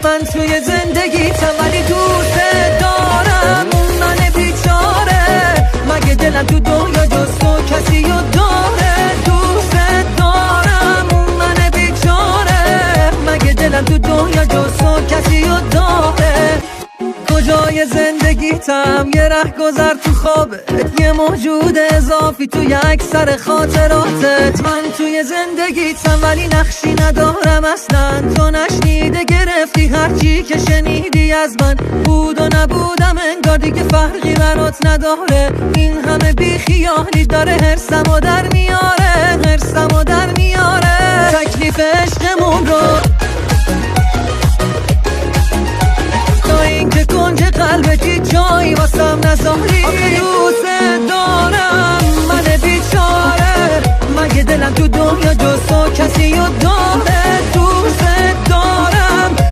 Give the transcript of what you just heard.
من توی زندگیتم ولی دوست دارم اون من بیچاره. مگه دلم تو دنیا جز تو کسی رو داره؟ دوست دارم اون من بیچاره. مگه دلم تو دنیا جز تو کسی رو داره؟ کجای زندگیتم یه ره گذر تو خوابت، یه موجود اضافی توی اکثر خاطراتت. من توی زندگیتم ولی نقشی ندارم اصلا. تو نشنیده گرفتی هرچی که شنیدی از من. بود و نبودم انگار دیگه فرقی برات نداره. این همه بیخیالی داره حرسمو در میاره، حرسمو در میاره. تکلیف عشقمون رو تا اینکه کنج قلبتی جایی واسم نذاری. آخه دوست دارم من بیچاره. مگه دلم تو دنیا جز تو کسی رو داره؟